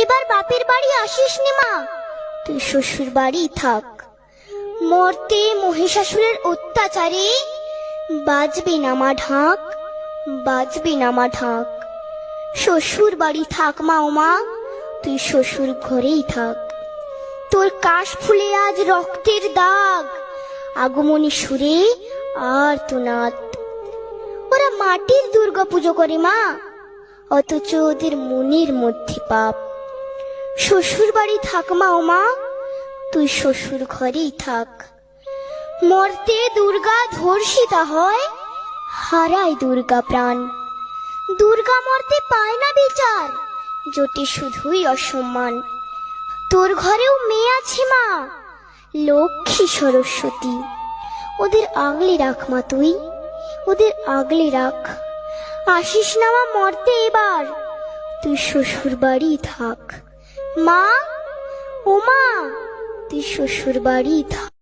এবার বাপের বাড়ি আসিস নে মা, তুই শ্বশুর বাড়ি থাক। মর্তে মহিষাসুরের অত্যাচারে বাজবে না মা ঢাক, বাজবে না মা ঢাক। শ্বশুর বাড়ি থাক মা ও মা, তুই শ্বশুর ঘরেই থাক। তোর কাশ ফুলে আজ রক্তের দাগ, আগমনী সুরে আর তো নাদ। ওরা মাটির দুর্গা পুজো করে মা, অথচ ওদের মনের মধ্যে পাপ। শ্বশুর বাড়ি থাক মা ও মা, তুই শ্বশুর ঘরেই থাক। মর্তে দুর্গা ধর্ষিতা হয়, হারায় দুর্গা প্রাণ। দুর্গা মর্তে পায় না বিচার, জোটে শুধুই অসম্মান। তোর ঘরেও মেয়ে আছে মা, লক্ষ্মী সরস্বতী, ওদের আগলে রাখ মা তুই, ওদের আগলে রাখ। আসিস না মা মর্তে এবার, তুই শ্বশুর বাড়ি থাক। মা ও মা, তুই শ্বশুর বাড়ি থাক।